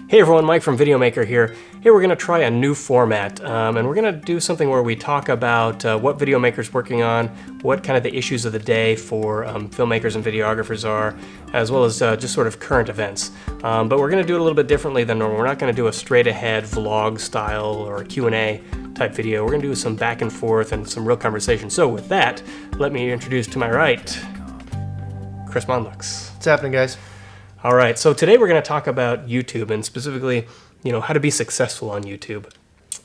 Hey everyone, Mike from Videomaker here. Here we're going to try a new format, and we're going to do something where we talk about what Videomaker's working on, what kind of the issues of the day for filmmakers and videographers are, as well as just sort of current events. But we're going to do it a little bit differently than normal. We're not going to do a straight-ahead vlog style or Q&A type video. We're going to do some back and forth and some real conversation. So with that, let me introduce to my right, Chris Monlux. What's happening, guys? All right, so today we're going to talk about YouTube and specifically, how to be successful on YouTube,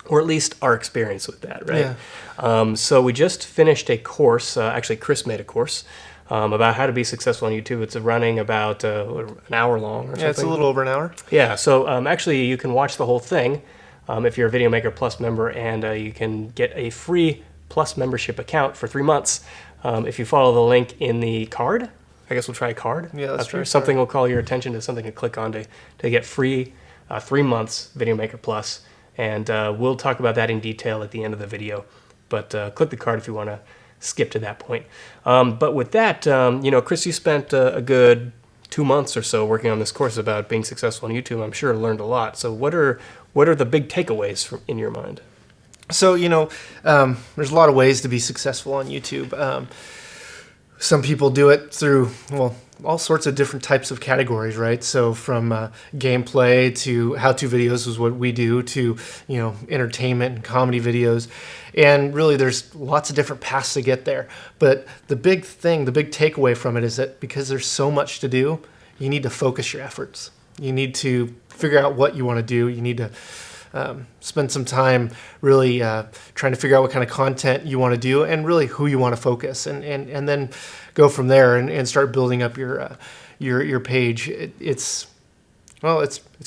or at least our experience with that, right? Yeah. So we just finished a course, actually Chris made a course about how to be successful on YouTube. It's running about an hour long or something. Yeah, it's a little over an hour. Yeah, so actually you can watch the whole thing if you're a Videomaker Plus member, and you can get a free Plus membership account for 3 months if you follow the link in the card. I guess we'll try a card. Yeah, that's true. Something will call your attention to something to click on to get free 3 months Videomaker Plus. And we'll talk about that in detail at the end of the video. But click the card if you want to skip to that point. But with that, Chris, you spent a good 2 months or so working on this course about being successful on YouTube. I'm sure learned a lot. So what are the big takeaways in your mind? So, there's a lot of ways to be successful on YouTube. Some people do it through, all sorts of different types of categories, right? So from gameplay to how-to videos is what we do, to, entertainment and comedy videos. And really there's lots of different paths to get there. But the big takeaway from it is that because there's so much to do, you need to focus your efforts. You need to figure out what you want to do. You need to spend some time really trying to figure out what kind of content you want to do and really who you want to focus, and then go from there and start building up your page. It's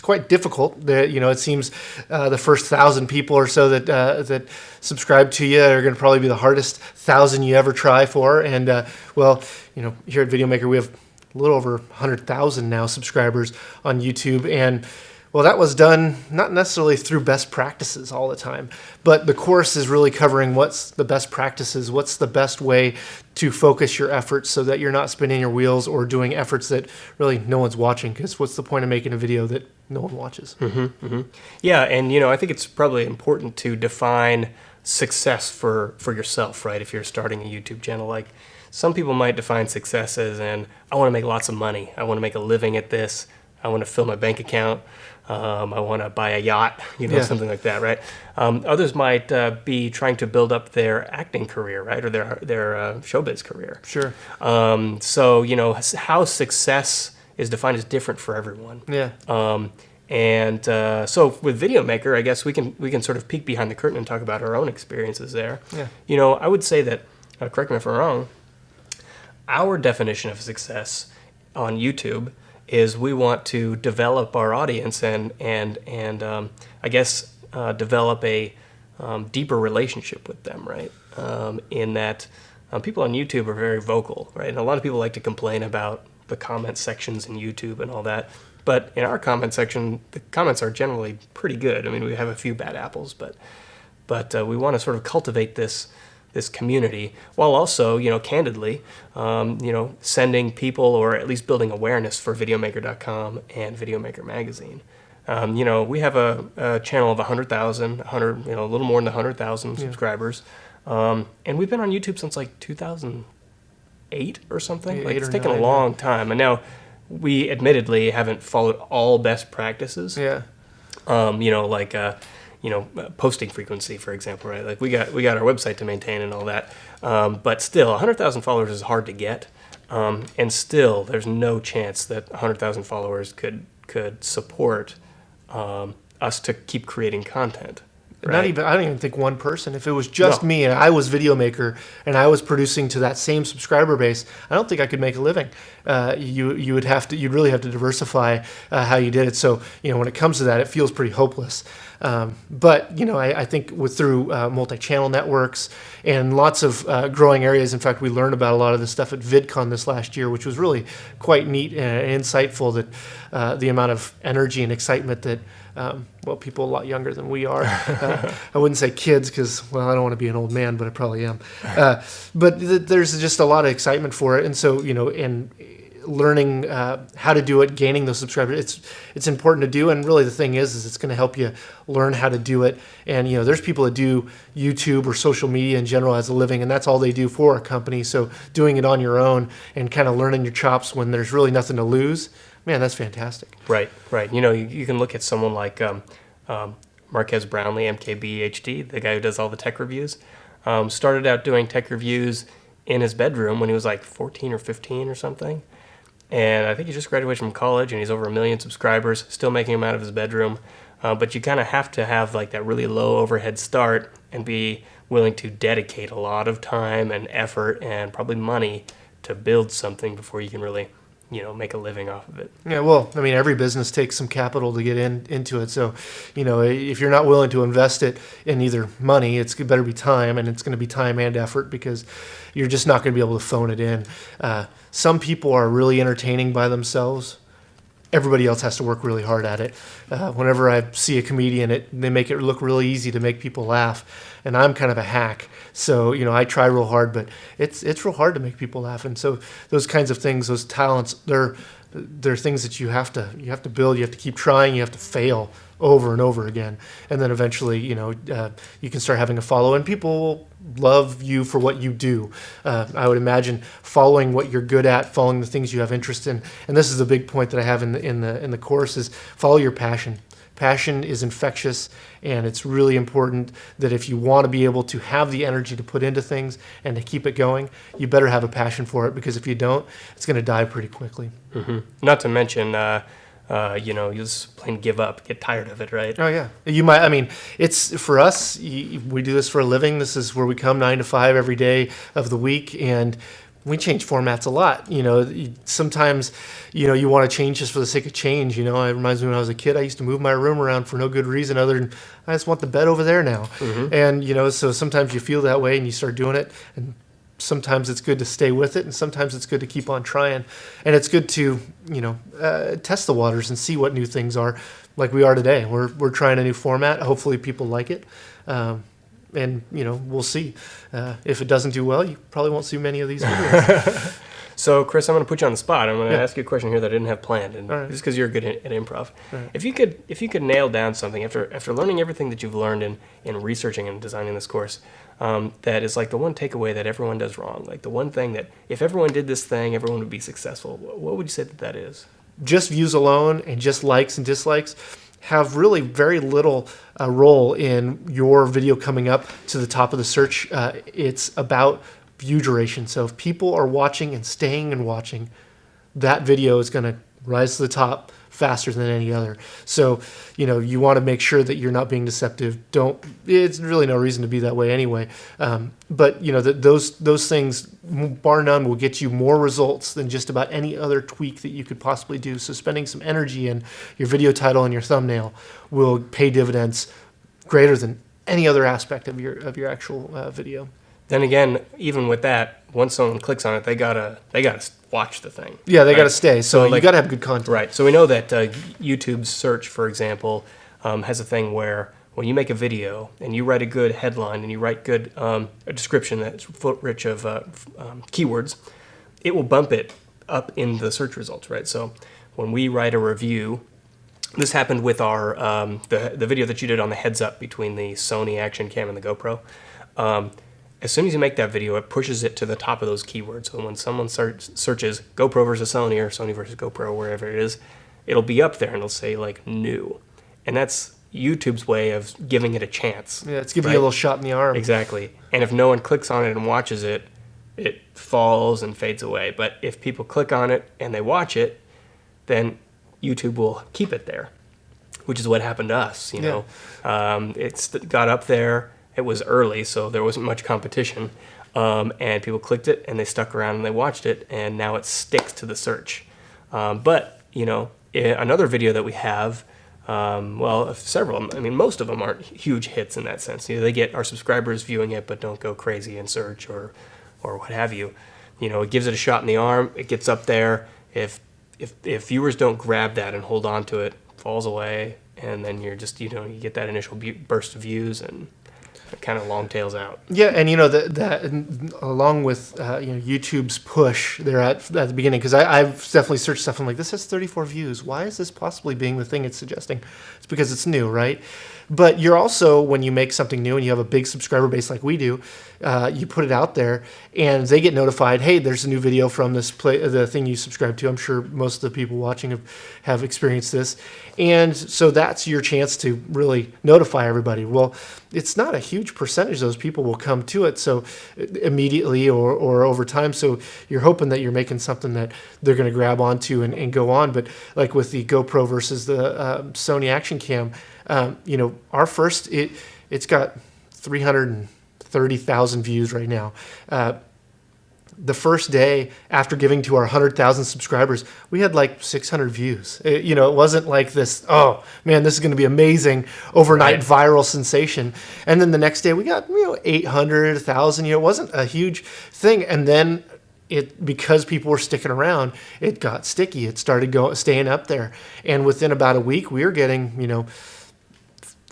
quite difficult. It seems the first 1,000 people or so that subscribe to you are going to probably be the hardest 1,000 you ever try for. And here at Videomaker we have a little over 100,000 now subscribers on YouTube, and that was done not necessarily through best practices all the time, but the course is really covering what's the best practices, what's the best way to focus your efforts so that you're not spinning your wheels or doing efforts that really no one's watching, because what's the point of making a video that no one watches? Mm-hmm, mm-hmm. Yeah, and I think it's probably important to define success for yourself, right? If you're starting a YouTube channel, like some people might define success as I want to make lots of money, I want to make a living at this, I want to fill my bank account, I want to buy a yacht, something like that, right? Others might be trying to build up their acting career, right, or their showbiz career. Sure. So how success is defined is different for everyone. Yeah. So with Videomaker, I guess we can sort of peek behind the curtain and talk about our own experiences there. Yeah. I would say that, correct me if I'm wrong, our definition of success on YouTube is we want to develop our audience and I guess develop a deeper relationship with them, right? In that people on YouTube are very vocal, right? And a lot of people like to complain about the comment sections in YouTube and all that. But in our comment section, the comments are generally pretty good. I mean, we have a few bad apples, but we want to sort of cultivate this community, while also, candidly, sending people, or at least building awareness for Videomaker.com and Videomaker Magazine. We have a channel of 100,000, a little more than 100,000 subscribers, and we've been on YouTube since like 2008 or something. Like, it's taken a long time, and now we admittedly haven't followed all best practices. Yeah. Posting frequency, for example, right? Like we got our website to maintain and all that, but still, 100,000 followers is hard to get, and still, there's no chance that 100,000 followers could support us to keep creating content. Right? I don't even think one person. If it was just me and I was Videomaker and I was producing to that same subscriber base, I don't think I could make a living. You'd really have to diversify how you did it. So when it comes to that, it feels pretty hopeless. But I think through multi-channel networks and lots of growing areas. In fact, we learned about a lot of this stuff at VidCon this last year, which was really quite neat and insightful. That the amount of energy and excitement that people a lot younger than we are. I wouldn't say kids because, I don't want to be an old man, but I probably am. But there's just a lot of excitement for it. And so, and learning how to do it, gaining those subscribers. It's important to do, and really the thing is it's going to help you learn how to do it. And there's people that do YouTube or social media in general as a living, and that's all they do for a company. So doing it on your own and kind of learning your chops when there's really nothing to lose, man, that's fantastic. Right. You can look at someone like Marquez Brownlee, MKBHD, the guy who does all the tech reviews. Started out doing tech reviews in his bedroom when he was like 14 or 15 or something. And I think he just graduated from college, and he's over 1 million subscribers, still making them out of his bedroom. But you kind of have to have like that really low overhead start and be willing to dedicate a lot of time and effort and probably money to build something before you can really make a living off of it. Yeah, well, I mean, every business takes some capital to get into it. So, if you're not willing to invest it in either money, it's better be time, and it's going to be time and effort because you're just not going to be able to phone it in. Some people are really entertaining by themselves. Everybody else has to work really hard at it. Whenever I see a comedian, they make it look really easy to make people laugh, and I'm kind of a hack. So I try real hard, but it's real hard to make people laugh. And so those kinds of things, those talents, they're things that you have to build. You have to keep trying. You have to fail over and over again, and then eventually you can start having a follow, and people will love you for what you do. I would imagine following what you're good at, following the things you have interest in, and this is a big point that I have in the course, is follow your passion. Passion is infectious, and it's really important that if you want to be able to have the energy to put into things and to keep it going, you better have a passion for it, because if you don't, it's going to die pretty quickly. Mm-hmm. Not to mention, you just plain give up, get tired of it, right? Oh yeah, you might. I mean, it's for us. We do this for a living. This is where we come 9 to 5 every day of the week, and we change formats a lot. Sometimes, you want to change just for the sake of change. It reminds me when I was a kid, I used to move my room around for no good reason other than I just want the bed over there now. Mm-hmm. And, so sometimes you feel that way and you start doing it. And sometimes it's good to stay with it, and sometimes it's good to keep on trying. And it's good to, test the waters and see what new things are, like we are today. We're trying a new format. Hopefully people like it. And, we'll see. If it doesn't do well, you probably won't see many of these videos. So, Chris, I'm going to put you on the spot. I'm going to ask you a question here that I didn't have planned, and right. just because you're good at improv. Right. If you could nail down something after learning everything that you've learned in researching and designing this course, that is like the one takeaway that everyone does wrong, like the one thing that if everyone did this thing, everyone would be successful. What would you say that is? Just views alone and just likes and dislikes have really very little role in your video coming up to the top of the search. It's about view duration. So if people are watching and staying and watching, that video is going to rise to the top faster than any other. So, you want to make sure that you're not being deceptive. It's really no reason to be that way anyway. But those things, bar none, will get you more results than just about any other tweak that you could possibly do. So spending some energy in your video title and your thumbnail will pay dividends greater than any other aspect of your actual video. Then again, even with that, once someone clicks on it, they gotta watch the thing. Yeah, they gotta stay. So you gotta have good content. Right. So we know that YouTube's search, for example, has a thing where when you make a video and you write a good headline and you write good a description that's rich of keywords, it will bump it up in the search results. Right. So when we write a review, this happened with our the video that you did on the heads up between the Sony Action Cam and the GoPro. As soon as you make that video, it pushes it to the top of those keywords. So when someone searches GoPro versus Sony or Sony versus GoPro, wherever it is, it'll be up there and it'll say like new. And that's YouTube's way of giving it a chance. Yeah, it's giving you a little shot in the arm. Exactly. And if no one clicks on it and watches it, it falls and fades away. But if people click on it and they watch it, then YouTube will keep it there, which is what happened to us. It's got up there. It was early, so there wasn't much competition, and people clicked it, and they stuck around, and they watched it, and now it sticks to the search. But, another video that we have, several, I mean, most of them aren't huge hits in that sense. They get our subscribers viewing it, but don't go crazy in search or what have you. It gives it a shot in the arm, it gets up there. If viewers don't grab that and hold on to it, it falls away, and then you're just, you get that initial burst of views, and It kind of long tails out. Yeah, and that along with YouTube's push there at the beginning, because I've definitely searched stuff. I'm like, this has 34 views. Why is this possibly being the thing it's suggesting? It's because it's new, right? But you're also, when you make something new and you have a big subscriber base like we do, you put it out there and they get notified, hey, there's a new video from the thing you subscribe to. I'm sure most of the people watching have experienced this. And so that's your chance to really notify everybody. Well, it's not a huge percentage of those people will come to it so immediately or over time. So you're hoping that you're making something that they're going to grab onto and go on. But like with the GoPro versus the Sony Action Cam, our first, it's got 330,000 views right now. The first day after giving to our 100,000 subscribers, we had like 600 views. It wasn't like this, oh man, this is going to be amazing overnight viral sensation. And then the next day we got 800, 1,000. It wasn't a huge thing. And then because people were sticking around, it got sticky. It started staying up there. And within about a week, we were getting 4,000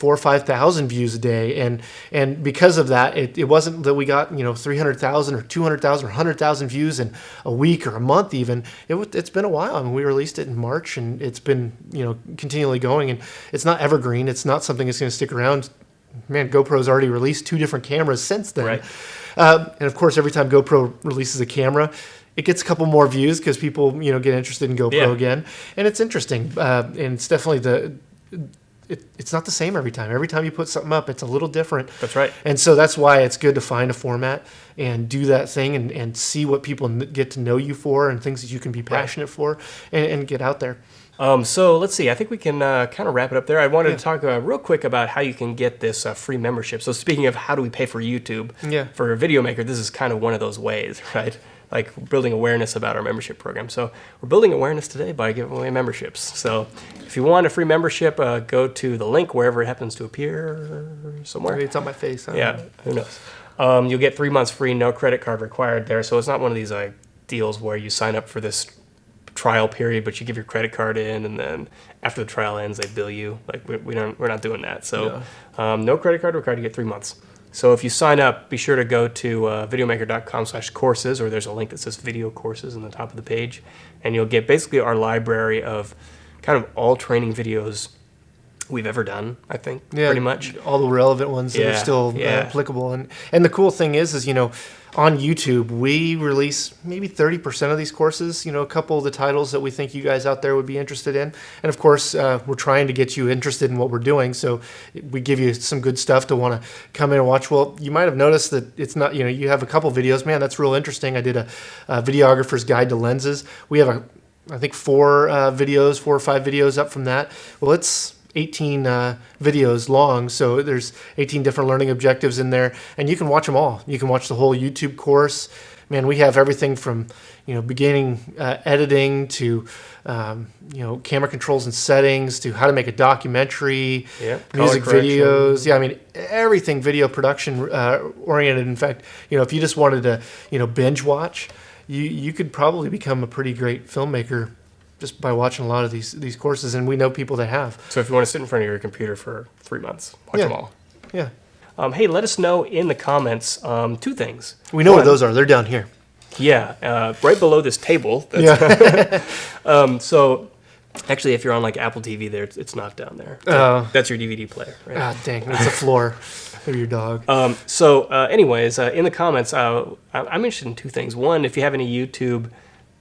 or 5,000 views a day, and because of that, it wasn't that we got 300,000 or 200,000 or 100,000 views in a week or a month even. It's been a while. I mean, we released it in March, and it's been continually going, and it's not evergreen. It's not something that's going to stick around. Man, GoPro's already released 2 different cameras since then, right. And of course, every time GoPro releases a camera, it gets a couple more views because people get interested in GoPro again, and it's interesting, and it's definitely it's not the same every time. Every time you put something up, it's a little different. That's right. And so that's why it's good to find a format and do that thing and see what people get to know you for and things that you can be passionate for and get out there. So let's see. I think we can kind of wrap it up there. I wanted to talk real quick about how you can get this free membership. So speaking of how do we pay for YouTube, for Videomaker, this is kind of one of those ways, right? Like building awareness about our membership program. So we're building awareness today by giving away memberships. So if you want a free membership, go to the link wherever it happens to appear somewhere. Maybe it's on my face. Who knows? You'll get 3 months free, no credit card required there. So it's not one of these deals where you sign up for this trial period, but you give your credit card in, and then after the trial ends, they bill you. Like we're not doing that. So no credit card required. You get 3 months. So if you sign up, be sure to go to videomaker.com/courses, or there's a link that says video courses on the top of the page, and you'll get basically our library of kind of all training videos we've ever done, I think, pretty much. All the relevant ones that are still applicable. And the cool thing is on YouTube, we release maybe 30% of these courses, a couple of the titles that we think you guys out there would be interested in. And of course, we're trying to get you interested in what we're doing. So we give you some good stuff to want to come in and watch. Well, you might have noticed that it's not, you have a couple videos. Man, that's real interesting. I did a videographer's guide to lenses. We have I think 4 or 5 videos up from that. Well, it's 18 videos long, so there's 18 different learning objectives in there, and you can watch them all. You can watch the whole YouTube course. Man, we have everything from beginning editing to camera controls and settings to how to make a documentary, music videos. I mean everything video production oriented. In fact, if you just wanted to binge watch, you could probably become a pretty great filmmaker just by watching a lot of these courses, and we know people that have. So if you want to sit in front of your computer for 3 months, watch them all. Yeah. Hey, let us know in the comments 2 things. We know where those are. They're down here. Yeah, right below this table. So actually, if you're on like Apple TV, it's not down there. That's your DVD player, right? Ah, dang, that's the floor of your dog. Anyways, in the comments, I'm interested in 2 things. One, if you have any YouTube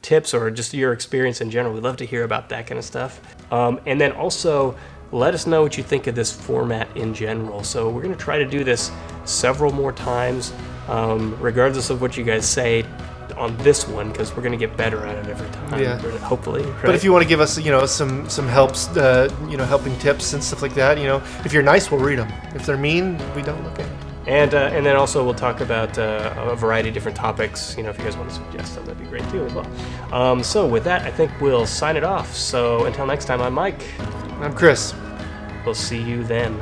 tips or just your experience in general, we'd love to hear about that kind of stuff. And then also let us know what you think of this format in general. So we're going to try to do this several more times, regardless of what you guys say on this one, because we're going to get better at it every time, hopefully. Right? But if you want to give us some helps, helping tips and stuff like that, if you're nice, we'll read them. If they're mean, we don't look at them. And then also we'll talk about a variety of different topics. If you guys want to suggest them, that'd be great too as well. So with that, I think we'll sign it off. So until next time, I'm Mike. I'm Chris. We'll see you then.